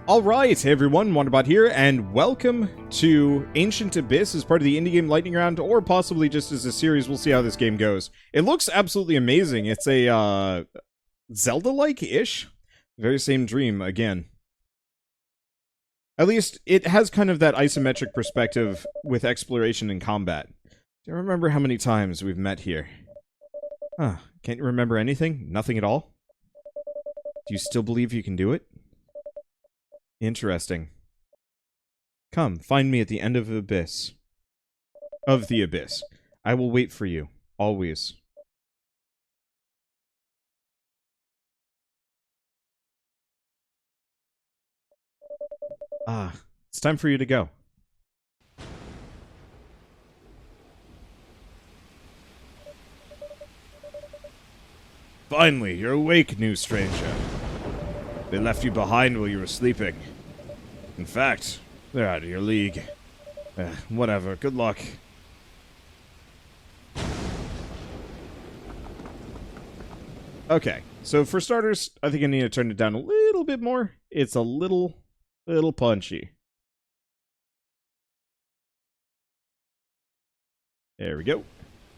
Alright, hey everyone, Wanderbot here, and welcome to Ancient Abyss as part of the indie game lightning round, or possibly just as a series. We'll see how this game goes. It looks absolutely amazing. It's a, Zelda-like-ish? Very same dream, again. At least, it has kind of that isometric perspective with exploration and combat. Do you remember how many times we've met here? Huh, can't you remember anything? Nothing at all? Do you still believe you can do it? Interesting. Come, find me at the end of the abyss. Of the abyss. I will wait for you. Always. Ah, it's time for you to go. Finally, you're awake, new stranger. They left you behind while you were sleeping. In fact, they're out of your league. Whatever, good luck. Okay, so for starters, I think I need to turn it down a little bit more. It's a little punchy. There we go.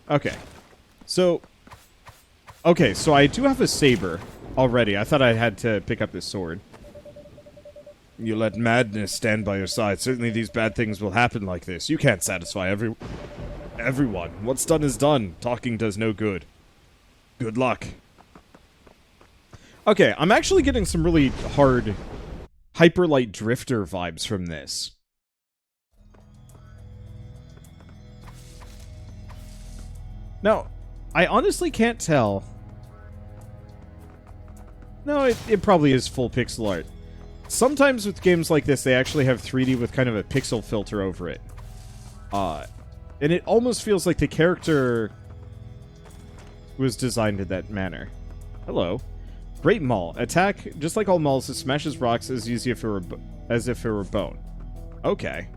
Okay, so I do have a saber already. I thought I had to pick up this sword. You let madness stand by your side. Certainly these bad things will happen like this. You can't satisfy everyone. What's done is done. Talking does no good. Good luck. Okay, I'm actually getting some really hard Hyperlight Drifter vibes from this. Now, I honestly can't tell. No, it probably is full pixel art. Sometimes with games like this, they actually have 3D with kind of a pixel filter over it. And it almost feels like the character was designed in that manner. Hello. Great Maul. Attack, just like all Mauls, it smashes rocks as easy if it were bone. Okay.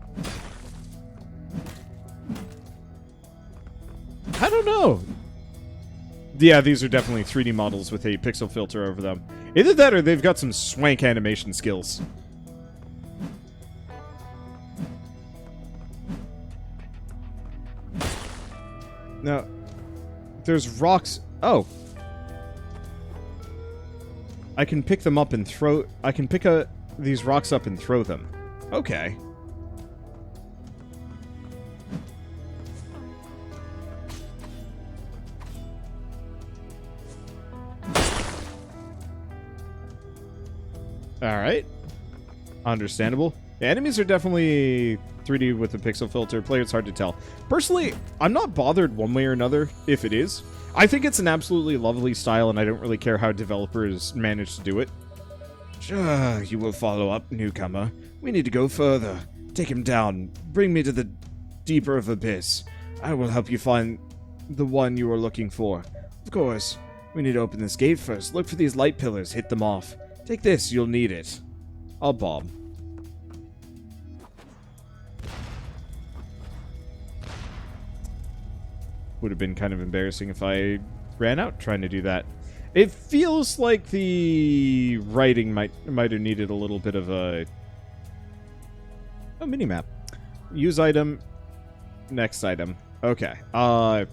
I don't know. Yeah, these are definitely 3D models with a pixel filter over them. Either that or they've got some swank animation skills. Now, there's rocks. Oh. I can pick them up and throw. I can pick these rocks up and throw them. Okay. Alright. Understandable. The enemies are definitely 3D with a pixel filter. It's hard to tell. Personally, I'm not bothered one way or another if it is. I think it's an absolutely lovely style, and I don't really care how developers manage to do it. Sure, you will follow up, newcomer. We need to go further. Take him down. Bring me to the deeper of abyss. I will help you find the one you are looking for. Of course, we need to open this gate first. Look for these light pillars. Hit them off. Take this, you'll need it. I'll bob. Would have been kind of embarrassing if I ran out trying to do that. It feels like the writing might have needed a little bit of a mini-map. Use item. Next item. Okay. Oh,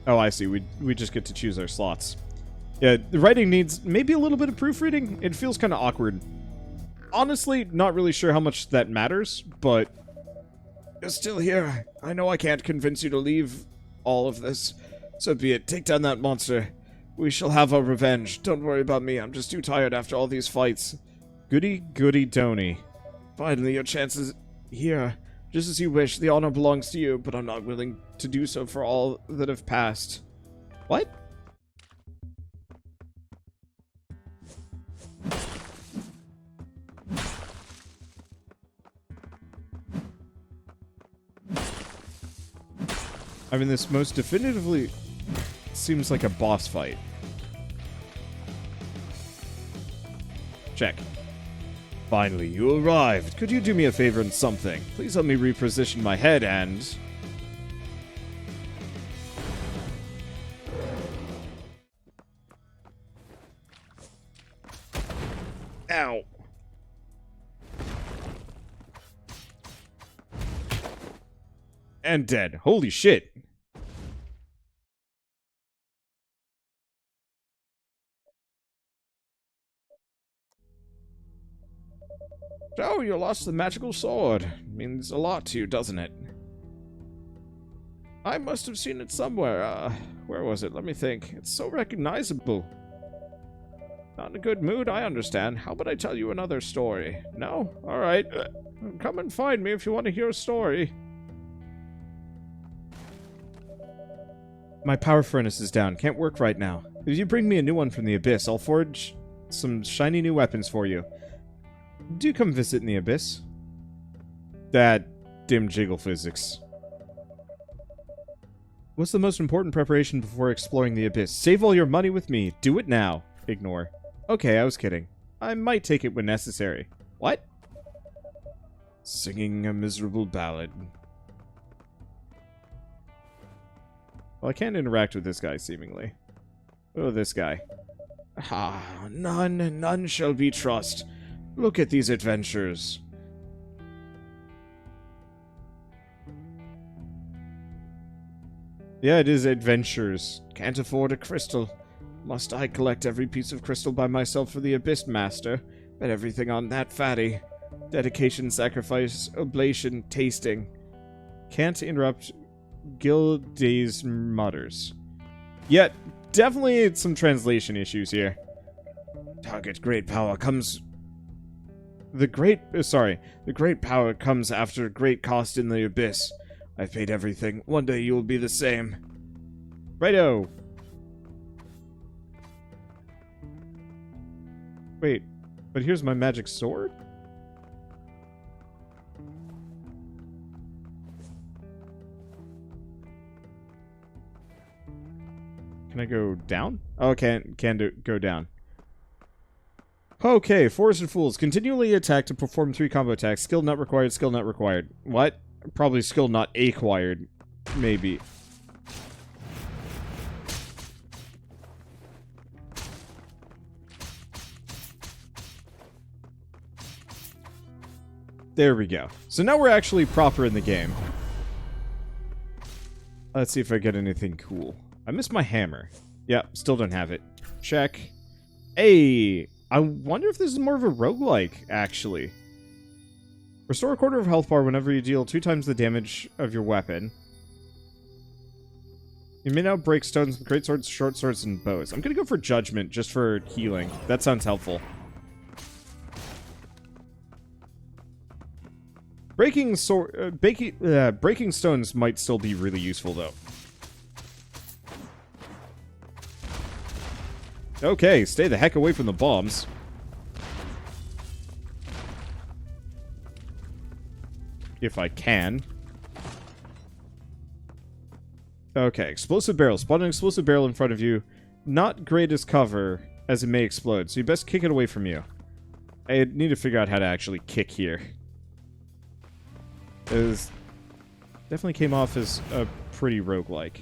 I see. We just get to choose our slots. Yeah, the writing needs maybe a little bit of proofreading. It feels kind of awkward. Honestly, not really sure how much that matters, but... You're still here. I know I can't convince you to leave all of this. So be it. Take down that monster. We shall have our revenge. Don't worry about me. I'm just too tired after all these fights. Goody, goody, Donny. Finally, your chance is here. Just as you wish. The honor belongs to you, but I'm not willing to do so for all that have passed. What? I mean, this most definitively seems like a boss fight. Check. Finally, you arrived. Could you do me a favor and something? Please help me reposition my head and... Ow. And dead. Holy shit. Oh, you lost the magical sword. Means a lot to you, doesn't it? I must have seen it somewhere. Where was it? Let me think. It's so recognizable. Not in a good mood, I understand. How about I tell you another story? No? Alright. Come and find me if you want to hear a story. My power furnace is down. Can't work right now. If you bring me a new one from the Abyss, I'll forge some shiny new weapons for you. Do come visit in the Abyss. That dim jiggle physics. What's the most important preparation before exploring the Abyss? Save all your money with me. Do it now. Ignore. Okay, I was kidding. I might take it when necessary. What? Singing a miserable ballad. Well, I can't interact with this guy, seemingly. Oh, this guy. Ah, none shall be trust. Look at these adventures. Yeah, it is adventures. Can't afford a crystal. Must I collect every piece of crystal by myself for the Abyss Master? Bet everything on that fatty. Dedication, sacrifice, oblation, tasting. Can't interrupt Gilday's mutters. Yet, definitely some translation issues here. Target great power comes... The great power comes after great cost in the Abyss. I've paid everything. One day you will be the same. Righto! Wait, but here's my magic sword? Can I go down? Oh, go down. Okay, Forested Fools. Continually attack to perform 3 combo attacks. Skill not required, skill not required. What? Probably skill not acquired. Maybe. There we go. So now we're actually proper in the game. Let's see if I get anything cool. I missed my hammer. Yep, still don't have it. Check. Hey, I wonder if this is more of a roguelike, actually. Restore a quarter of health bar whenever you deal 2 times the damage of your weapon. You may now break stones with great swords, short swords, and bows. I'm gonna go for judgment just for healing. That sounds helpful. Breaking stones might still be really useful, though. Okay, stay the heck away from the bombs. If I can. Okay, explosive barrel. Spawn an explosive barrel in front of you. Not great as cover, as it may explode, so you best kick it away from you. I need to figure out how to actually kick here. It definitely came off as a pretty roguelike.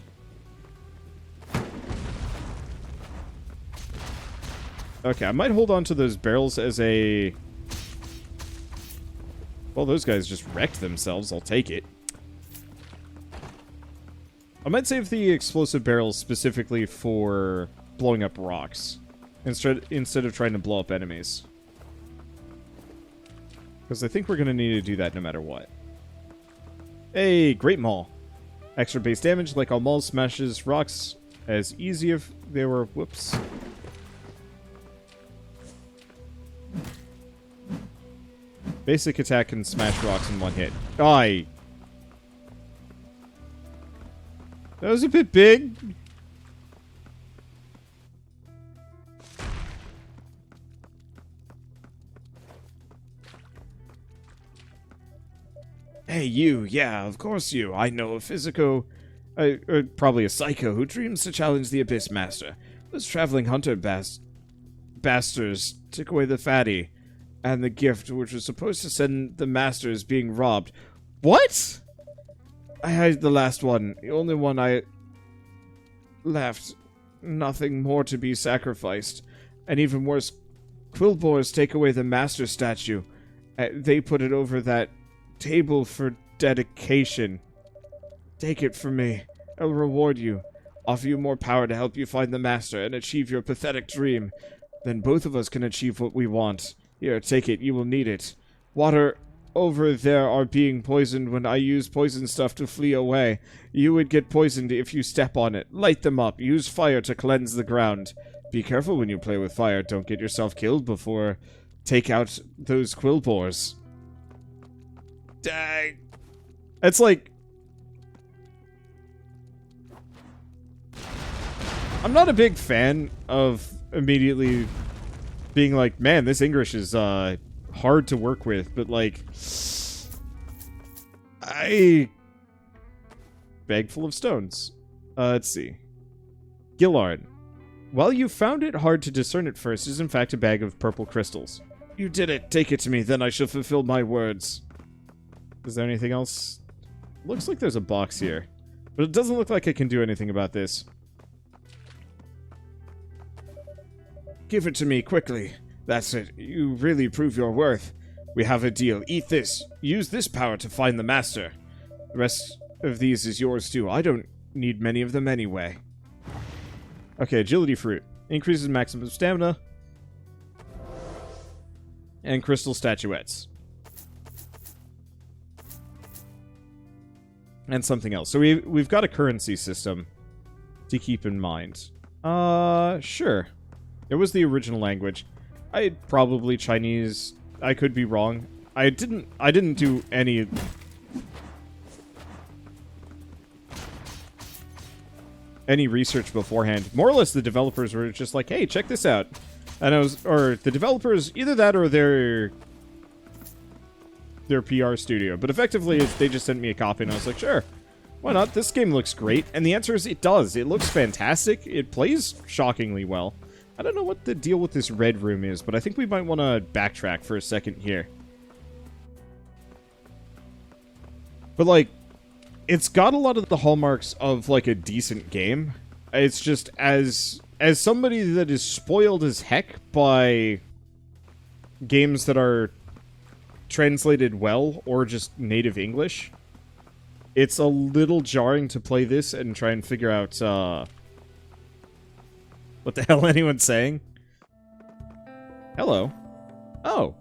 Okay, I might hold on to those barrels as a... Well, those guys just wrecked themselves. I'll take it. I might save the explosive barrels specifically for blowing up rocks instead of trying to blow up enemies. Because I think we're going to need to do that no matter what. Hey, Great Maul. Extra base damage, like all mauls, smashes rocks as easy if they were... Whoops. Basic attack can smash rocks in one hit. Aye. That was a bit big. Hey, you. Yeah, of course you. I know a physico... probably a psycho who dreams to challenge the Abyss Master. Those traveling hunter bastards took away the fatty and the gift, which was supposed to send the masters being robbed. What? I had the last one. The only one I left. Nothing more to be sacrificed. And even worse, Quillboars take away the master statue. They put it over that table for dedication. Take it from me. I'll reward you. Offer you more power to help you find the Master and achieve your pathetic dream. Then both of us can achieve what we want. Here, take it. You will need it. Water over there are being poisoned when I use poison stuff to flee away. You would get poisoned if you step on it. Light them up. Use fire to cleanse the ground. Be careful when you play with fire. Don't get yourself killed before take out those quill pores. Dang. It's like... I'm not a big fan of immediately being like, man, this English is hard to work with, but like, bag full of stones. Let's see. Gillard. While you found it hard to discern at first, it is in fact a bag of purple crystals. You did it. Take it to me, then I shall fulfill my words. Is there anything else? Looks like there's a box here, but it doesn't look like I can do anything about this. Give it to me, quickly. That's it. You really prove your worth. We have a deal. Eat this. Use this power to find the Master. The rest of these is yours, too. I don't need many of them anyway. Okay, agility fruit. Increases maximum stamina. And crystal statuettes. And something else. So we've got a currency system to keep in mind. Sure. It was the original language. Probably Chinese. I could be wrong. I didn't do any research beforehand. More or less the developers were just like, "Hey, check this out." And the developers, either that or their PR studio. But effectively they just sent me a copy and I was like, "Sure. Why not? This game looks great." And the answer is it does. It looks fantastic. It plays shockingly well. I don't know what the deal with this red room is, but I think we might want to backtrack for a second here. But, like, it's got a lot of the hallmarks of, like, a decent game. It's just, as somebody that is spoiled as heck by games that are translated well or just native English, it's a little jarring to play this and try and figure out, what the hell anyone's saying? Hello. Oh.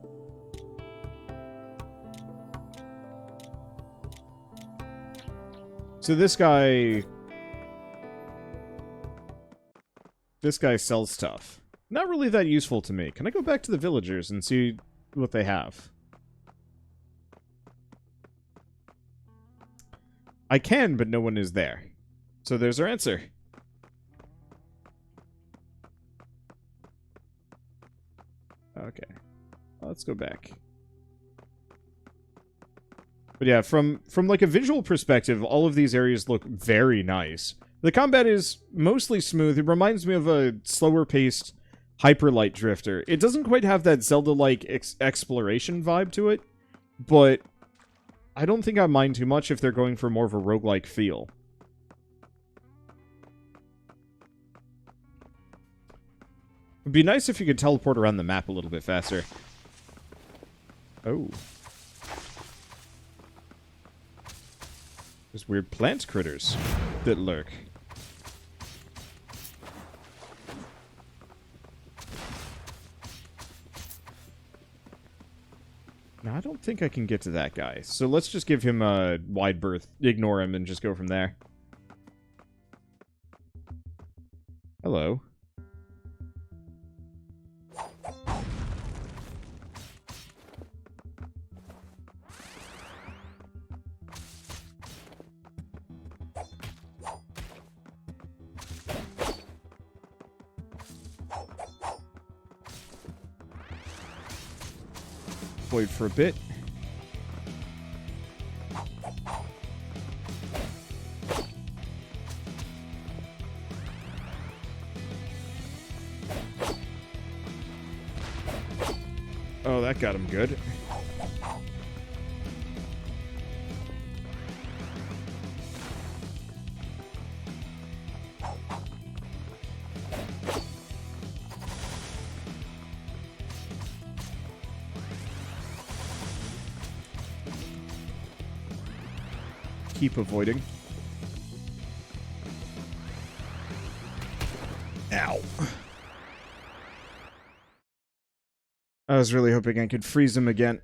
So this guy sells stuff. Not really that useful to me. Can I go back to the villagers and see what they have? I can, but no one is there. So there's our answer. Okay, let's go back. But yeah, from like a visual perspective, all of these areas look very nice. The combat is mostly smooth. It reminds me of a slower-paced Hyperlight Drifter. It doesn't quite have that Zelda-like exploration vibe to it, but I don't think I mind too much if they're going for more of a roguelike feel. It'd be nice if you could teleport around the map a little bit faster. Oh. There's weird plant critters that lurk. Now, I don't think I can get to that guy. So let's just give him a wide berth, ignore him, and just go from there. Hello. Wait for a bit. Oh, that got him good. Keep avoiding. Ow. I was really hoping I could freeze him again.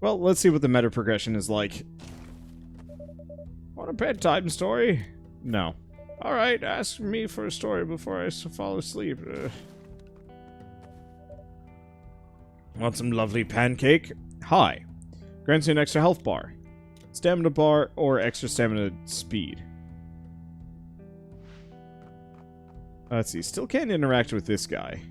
Well, let's see what the meta progression is like. Want a bedtime story? No. Alright, ask me for a story before I fall asleep. Want some lovely pancake? Hi. Grants you an extra health bar, stamina bar, or extra stamina speed. Let's see, still can't interact with this guy.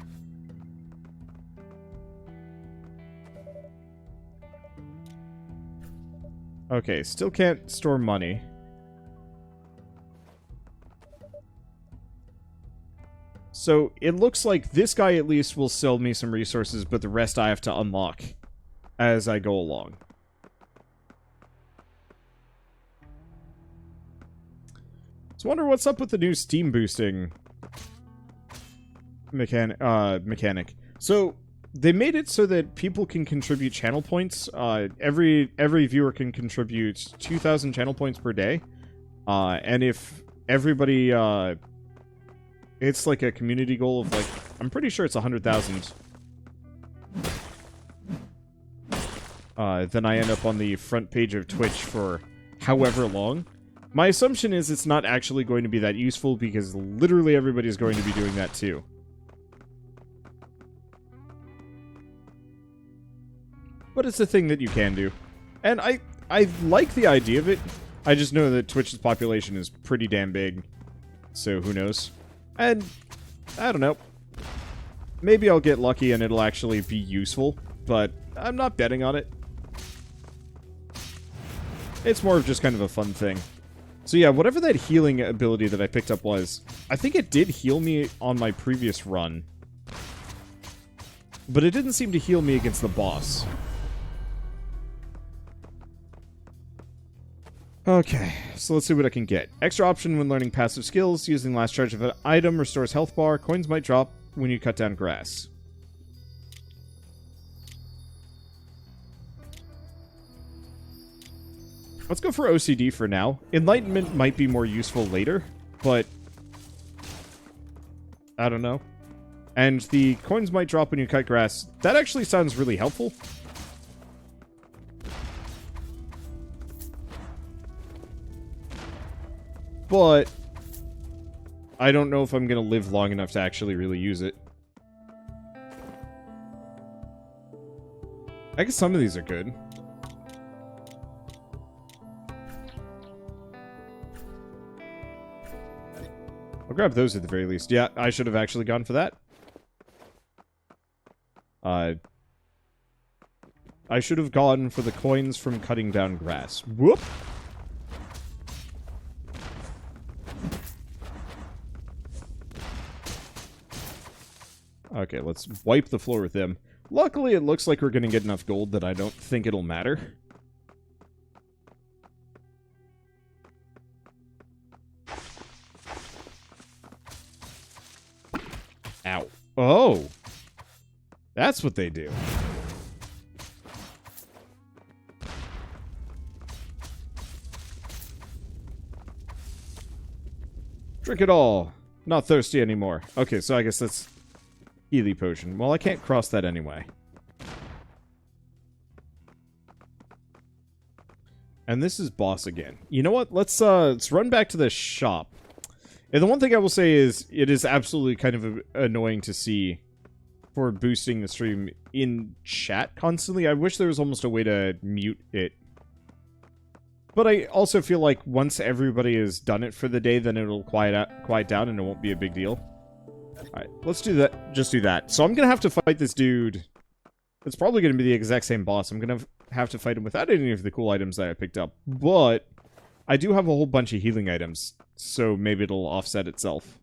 Okay, still can't store money. So, it looks like this guy at least will sell me some resources, but the rest I have to unlock as I go along. So, I wonder what's up with the new Steam boosting mechanic. So, they made it so that people can contribute channel points. Every viewer can contribute 2,000 channel points per day. And if everybody, it's like a community goal of like, I'm pretty sure it's 100,000. Then I end up on the front page of Twitch for however long. My assumption is it's not actually going to be that useful because literally everybody's going to be doing that too. But it's a thing that you can do. And I like the idea of it. I just know that Twitch's population is pretty damn big. So who knows? And I don't know. Maybe I'll get lucky and it'll actually be useful. But I'm not betting on it. It's more of just kind of a fun thing. So yeah, whatever that healing ability that I picked up was, I think it did heal me on my previous run. But it didn't seem to heal me against the boss. Okay, so let's see what I can get. Extra option when learning passive skills. Using last charge of an item restores health bar. Coins might drop when you cut down grass. Let's go for OCD for now. Enlightenment might be more useful later, but I don't know. And the coins might drop when you cut grass. That actually sounds really helpful. But I don't know if I'm going to live long enough to actually really use it. I guess some of these are good. I'll grab those at the very least. Yeah, I should have actually gone for that. I should have gone for the coins from cutting down grass. Whoop! Okay, let's wipe the floor with them. Luckily, it looks like we're going to get enough gold that I don't think it'll matter. Ow. Oh! That's what they do. Drink it all. Not thirsty anymore. Okay, so I guess that's Healy potion. Well, I can't cross that anyway. And this is boss again. You know what? Let's run back to the shop. And the one thing I will say is, it is absolutely kind of annoying to see for boosting the stream in chat constantly. I wish there was almost a way to mute it. But I also feel like once everybody has done it for the day, then it'll quiet down and it won't be a big deal. Alright, let's do that. Just do that. So I'm going to have to fight this dude. It's probably going to be the exact same boss. I'm going to have to fight him without any of the cool items that I picked up. But I do have a whole bunch of healing items, so maybe it'll offset itself.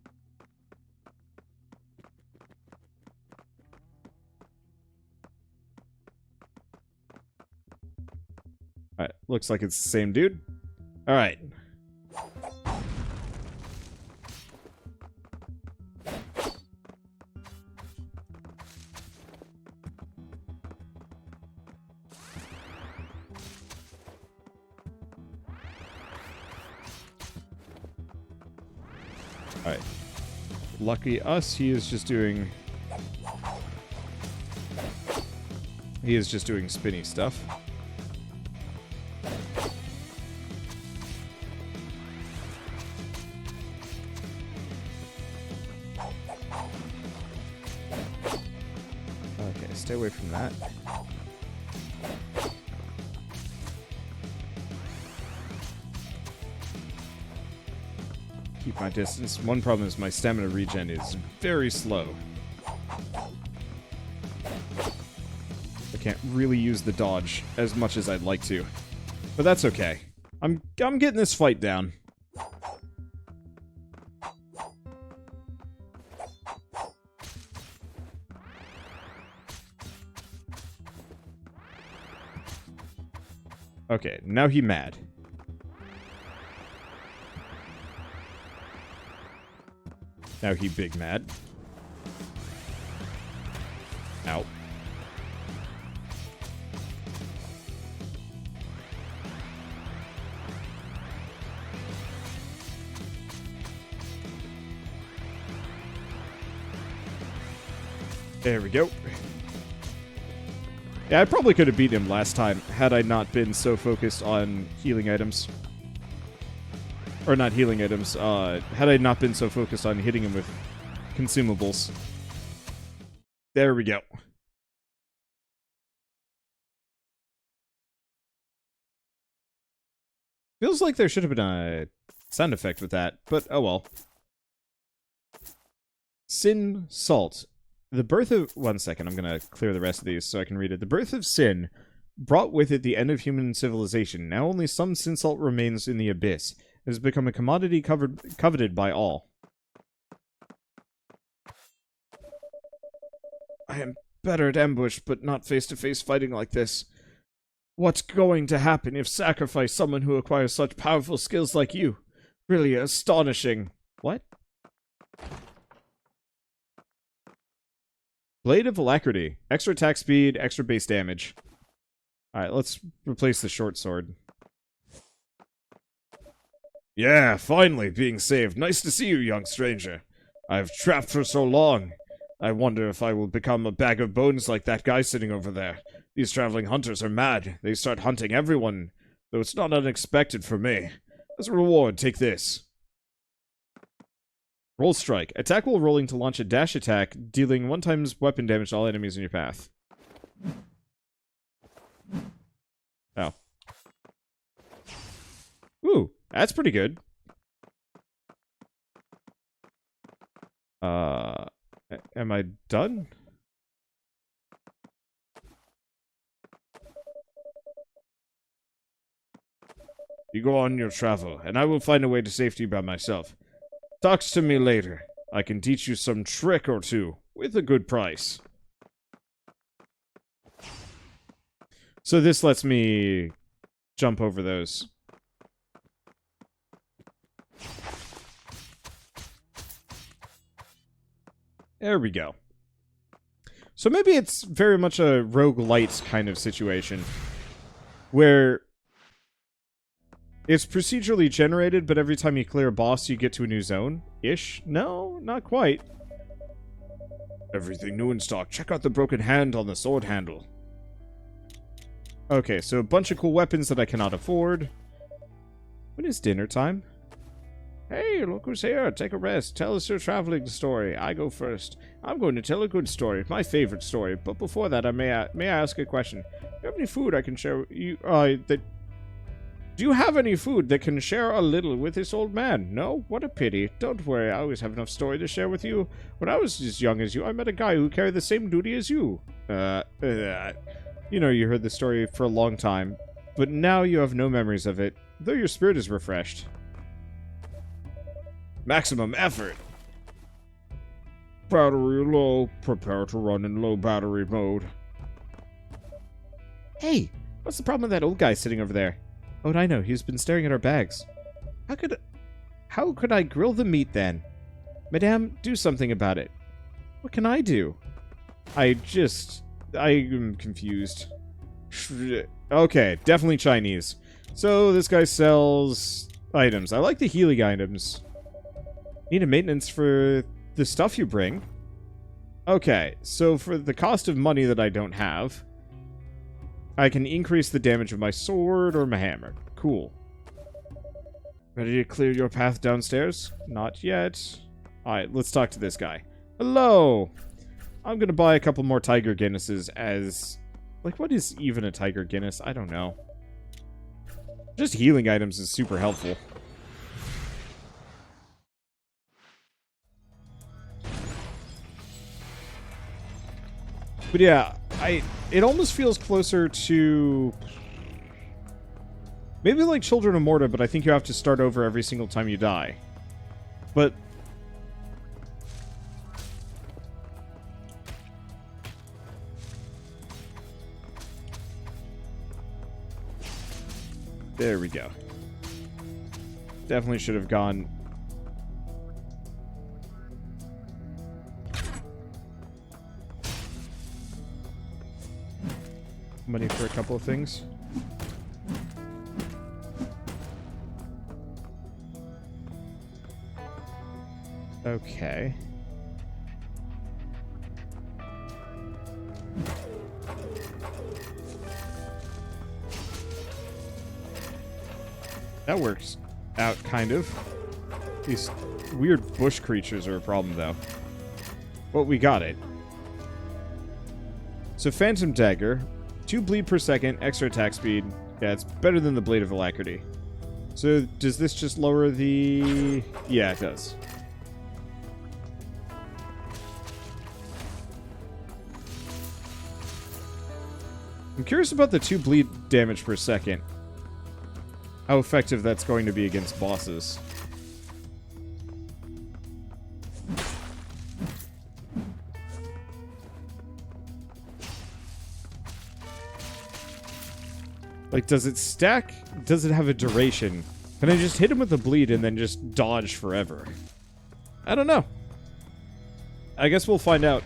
Alright, looks like it's the same dude. Alright. Alright. Lucky us, he is just doing... He is just doing spinny stuff. Okay, stay away from that. Keep my distance. One problem is my stamina regen is very slow. I can't really use the dodge as much as I'd like to. But that's okay. I'm getting this fight down. Okay, now he mad. Now he big mad. Ow. There we go. Yeah, I probably could have beaten him last time had I not been so focused on healing items. Or not healing items, had I not been so focused on hitting him with consumables. There we go. Feels like there should have been a sound effect with that, but oh well. Sin Salt. The birth of... One second, I'm going to clear the rest of these so I can read it. The birth of sin brought with it the end of human civilization. Now only some sin salt remains in the abyss. It has become a commodity coveted by all. I am better at ambush, but not face-to-face fighting like this. What's going to happen if sacrifice someone who acquires such powerful skills like you? Really astonishing. What? Blade of Alacrity. Extra attack speed, extra base damage. Alright, let's replace the short sword. Yeah, finally being saved. Nice to see you, young stranger. I've trapped for so long. I wonder if I will become a bag of bones like that guy sitting over there. These traveling hunters are mad. They start hunting everyone, though it's not unexpected for me. As a reward, take this. Roll Strike. Attack while rolling to launch a dash attack, dealing 1 times weapon damage to all enemies in your path. Oh. Ooh, that's pretty good. Am I done? You go on your travel, and I will find a way to safety by myself. Talk to me later. I can teach you some trick or two, with a good price. So this lets me jump over those. There we go. So maybe it's very much a roguelite kind of situation, where it's procedurally generated, but every time you clear a boss, you get to a new zone-ish? No, not quite. Everything new in stock. Check out the broken hand on the sword handle. Okay, so a bunch of cool weapons that I cannot afford. When is dinner time? Hey, look who's here. Take a rest. Tell us your traveling story. I go first. I'm going to tell a good story, my favorite story. But before that, may I ask a question? Do you have any food I can share with you? Do you have any food that can share a little with this old man? No? What a pity. Don't worry, I always have enough story to share with you. When I was as young as you, I met a guy who carried the same duty as you. You know, you heard the story for a long time, but now you have no memories of it, though your spirit is refreshed. Maximum effort. Battery low. Prepare to run in low battery mode. Hey, what's the problem with that old guy sitting over there? Oh, I know. He's been staring at our bags. How could I grill the meat then? Madame, do something about it. What can I do? I am confused. Okay, definitely Chinese. So this guy sells items. I like the healing items. Need a maintenance for the stuff you bring. Okay, so for the cost of money that I don't have, I can increase the damage of my sword or my hammer. Cool. Ready to clear your path downstairs? Not yet. Alright, let's talk to this guy. Hello! I'm gonna buy a couple more Tiger Guinnesses as... Like, what is even a Tiger Guinness? I don't know. Just healing items is super helpful. But yeah, it almost feels closer to... Maybe like Children of Morta, but I think you have to start over every single time you die. But... There we go. Definitely should have gone... money for a couple of things. Okay. That works out, kind of. These weird bush creatures are a problem, though. But we got it. So, Phantom Dagger. 2 bleed per second, extra attack speed. Yeah, it's better than the Blade of Alacrity. So, does this just lower the... Yeah, it does. I'm curious about the 2 bleed damage per second. How effective that's going to be against bosses. Like, does it stack? Does it have a duration? Can I just hit him with the bleed and then just dodge forever? I don't know. I guess we'll find out.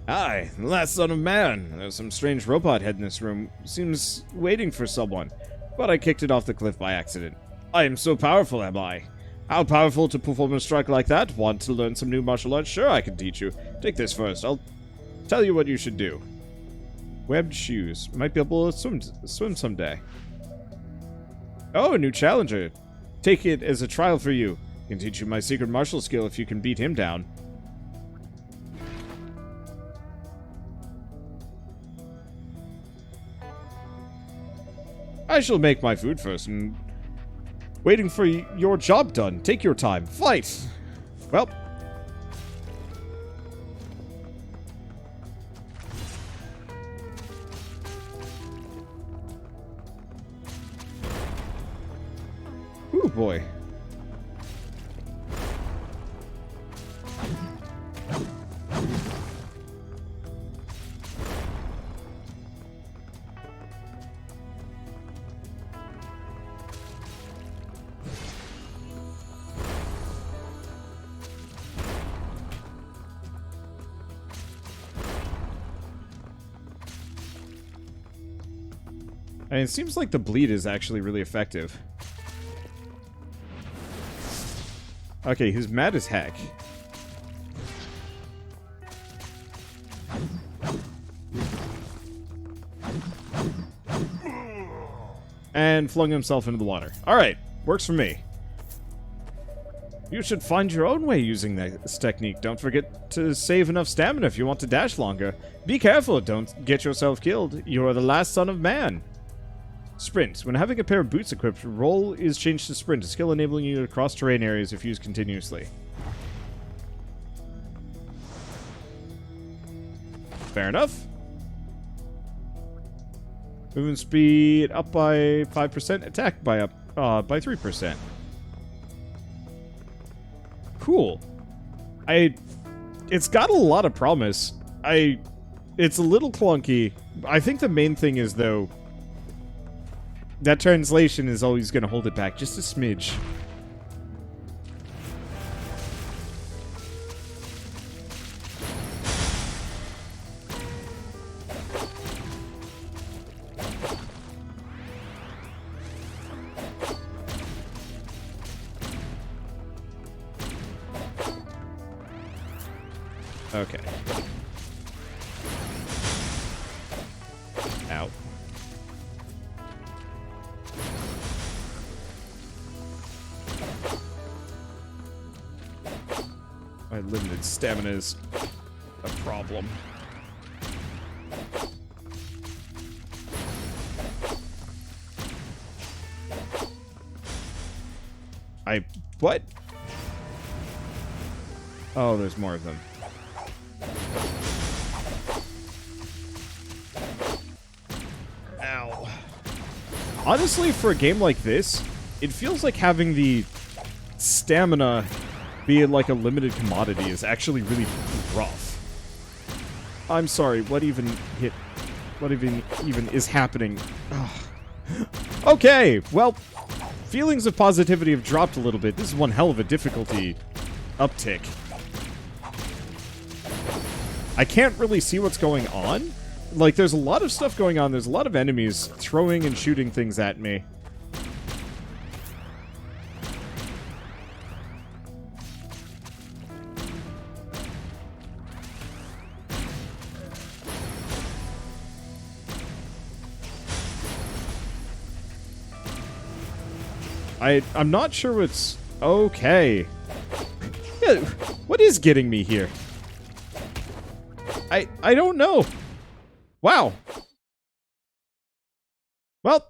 Hi, the last son of man. There's some strange robot head in this room. Seems waiting for someone. But I kicked it off the cliff by accident. I am so powerful, am I? How powerful to perform a strike like that? Want to learn some new martial arts? Sure, I can teach you. Take this first. I'll tell you what you should do. Webbed shoes. Might be able to swim someday. Oh, a new challenger. Take it as a trial for you. I can teach you my secret martial skill if you can beat him down. I shall make my food first and... Waiting for your job done. Take your time. Fight! Well. Ooh, boy. And it seems like the bleed is actually really effective. Okay, he's mad as heck. And flung himself into the water. Alright, works for me. You should find your own way using this technique. Don't forget to save enough stamina if you want to dash longer. Be careful, don't get yourself killed. You are the last son of man. Sprint. When having a pair of boots equipped, roll is changed to sprint, a skill enabling you to cross terrain areas if used continuously. Fair enough. Movement speed up by 5%, attack by 3%. Cool. It's got a lot of promise. It's a little clunky. I think the main thing is, though, that translation is always going to hold it back just a smidge. Okay. Ow. My limited stamina is a problem. What? Oh, there's more of them. Ow. Honestly, for a game like this, it feels like having the stamina be like a limited commodity is actually really rough. I'm sorry, what even is happening? Ugh. Okay, well, feelings of positivity have dropped a little bit. This is one hell of a difficulty uptick. I can't really see what's going on. Like, there's a lot of stuff going on. There's a lot of enemies throwing and shooting things at me. I'm not sure what's... Okay. Yeah, what is getting me here? I don't know. Wow. Well,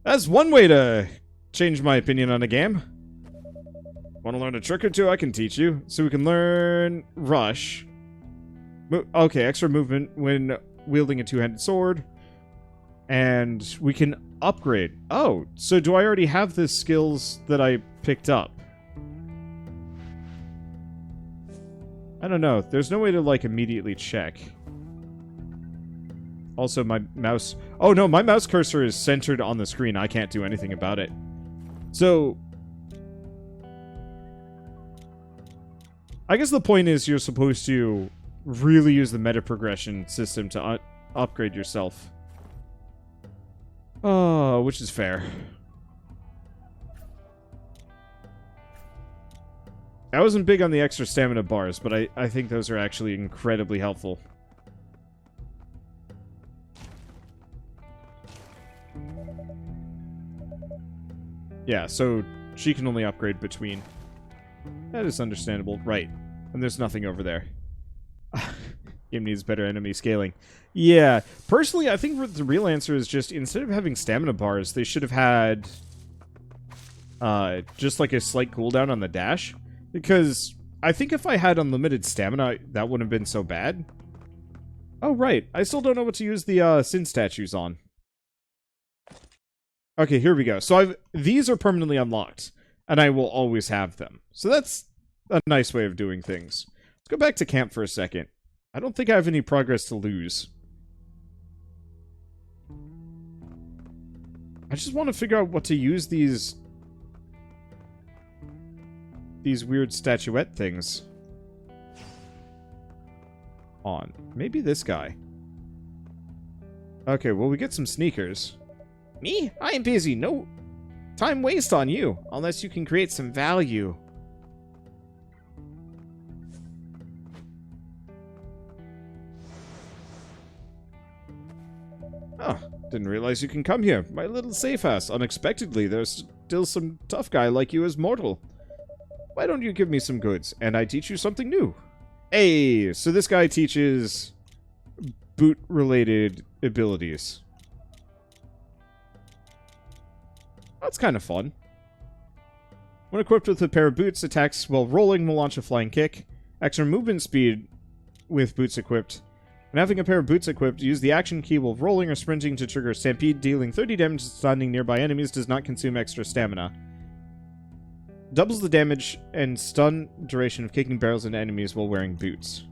that's one way to change my opinion on a game. Want to learn a trick or two? I can teach you. So we can learn Rush. Okay, extra movement when wielding a two-handed sword. And we can upgrade. Oh, so do I already have the skills that I picked up? I don't know. There's no way to, like, immediately check. Also, my mouse... Oh, no, my mouse cursor is centered on the screen. I can't do anything about it. So... I guess the point is you're supposed to really use the meta progression system to upgrade yourself. Oh, which is fair. I wasn't big on the extra stamina bars, but I think those are actually incredibly helpful. Yeah, so she can only upgrade between. That is understandable. Right. And there's nothing over there. Game needs better enemy scaling. Yeah. Personally, I think the real answer is just, instead of having stamina bars, they should have had just like a slight cooldown on the dash. Because I think if I had unlimited stamina, that wouldn't have been so bad. Oh, right. I still don't know what to use the sin statues on. Okay, here we go. So these are permanently unlocked, and I will always have them. So that's a nice way of doing things. Let's go back to camp for a second. I don't think I have any progress to lose. I just want to figure out what to use these weird statuette things on. Maybe this guy. Okay, well, we get some sneakers. Me? I am busy. No time waste on you, unless you can create some value. Oh, didn't realize you can come here. My little safe house. Unexpectedly, there's still some tough guy like you as mortal. Why don't you give me some goods, and I teach you something new? Hey, so this guy teaches boot-related abilities. That's kind of fun. When equipped with a pair of boots, attacks while rolling will launch a flying kick. Extra movement speed with boots equipped. When having a pair of boots equipped, use the action key while rolling or sprinting to trigger Stampede, dealing 30 damage to stunning nearby enemies, does not consume extra stamina. Doubles the damage and stun duration of kicking barrels into enemies while wearing boots.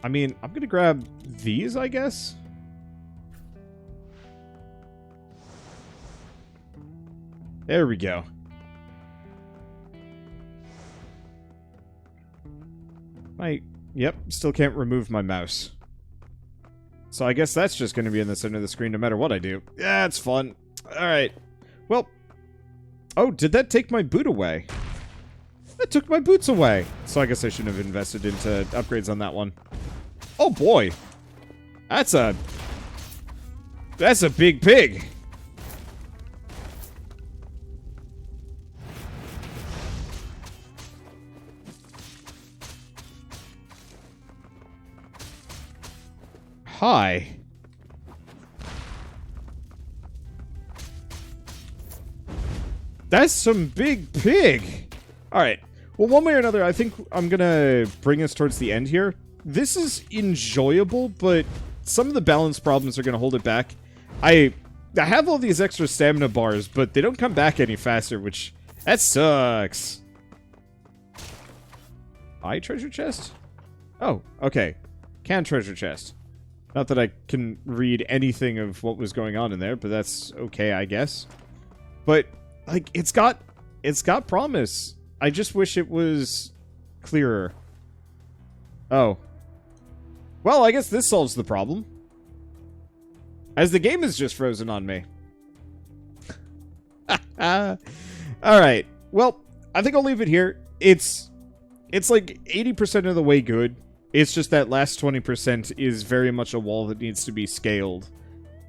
I mean, I'm gonna grab these, I guess? There we go. Yep, still can't remove my mouse. So I guess that's just going to be in the center of the screen no matter what I do. Yeah, it's fun. Alright. Well. Oh, did that take my boot away? It took my boots away. So I guess I shouldn't have invested into upgrades on that one. Oh boy. That's a big pig. Hi. That's some big pig. All right. Well, one way or another, I think I'm going to bring us towards the end here. This is enjoyable, but some of the balance problems are going to hold it back. I have all these extra stamina bars, but they don't come back any faster, which... that sucks. Treasure chest? Oh, okay. Treasure chest. Not that I can read anything of what was going on in there, but that's okay, I guess. But, like, it's got promise. I just wish it was clearer. Oh. Well, I guess this solves the problem. As the game is just frozen on me. Alright. Well, I think I'll leave it here. It's like 80% of the way good. It's just that last 20% is very much a wall that needs to be scaled.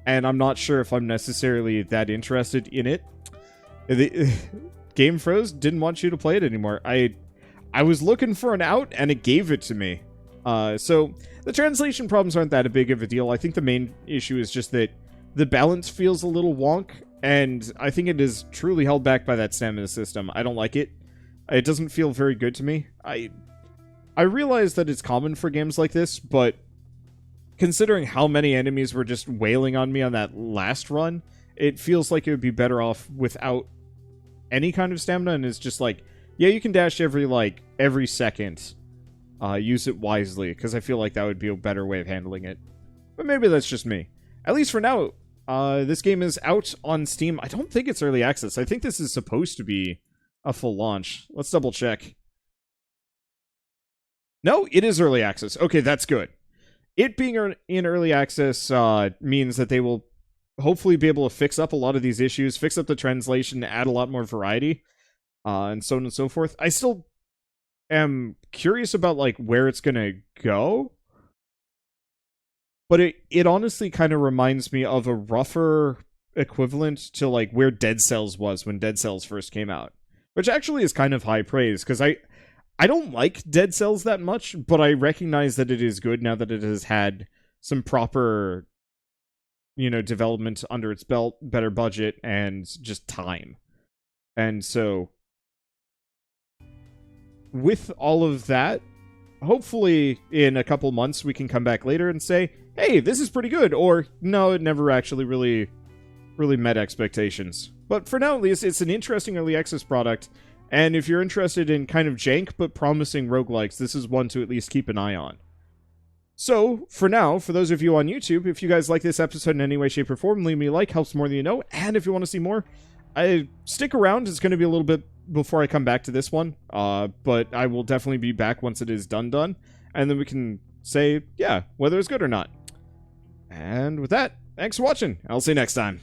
And I'm not sure if I'm necessarily that interested in it. The game froze, didn't want you to play it anymore. I was looking for an out, and it gave it to me. So, the translation problems aren't that big of a deal. I think the main issue is just that the balance feels a little wonk, and I think it is truly held back by that stamina system. I don't like it. It doesn't feel very good to me. I realize that it's common for games like this, but considering how many enemies were just wailing on me on that last run, it feels like it would be better off without any kind of stamina, and it's just like, yeah, you can dash every second. Use it wisely, because I feel like that would be a better way of handling it. But maybe that's just me. At least for now, this game is out on Steam. I don't think it's early access. I think this is supposed to be a full launch. Let's double check. No, it is early access. Okay, that's good. It being in early access means that they will hopefully be able to fix up a lot of these issues, fix up the translation, add a lot more variety, and so on and so forth. I still am curious about like where it's gonna go, but it honestly kind of reminds me of a rougher equivalent to like where Dead Cells was when Dead Cells first came out, which actually is kind of high praise, because I don't like Dead Cells that much, but I recognize that it is good now that it has had some proper, development under its belt, better budget, and just time. And so, with all of that, hopefully in a couple months we can come back later and say, hey, this is pretty good, or no, it never actually really met expectations. But for now, at least, it's an interesting early access product. And if you're interested in kind of jank but promising roguelikes, this is one to at least keep an eye on. So, for now, for those of you on YouTube, if you guys like this episode in any way, shape, or form, leave me a like, helps more than you know. And if you want to see more, stick around. It's going to be a little bit before I come back to this one. But I will definitely be back once it is done. And then we can say, yeah, whether it's good or not. And with that, thanks for watching. I'll see you next time.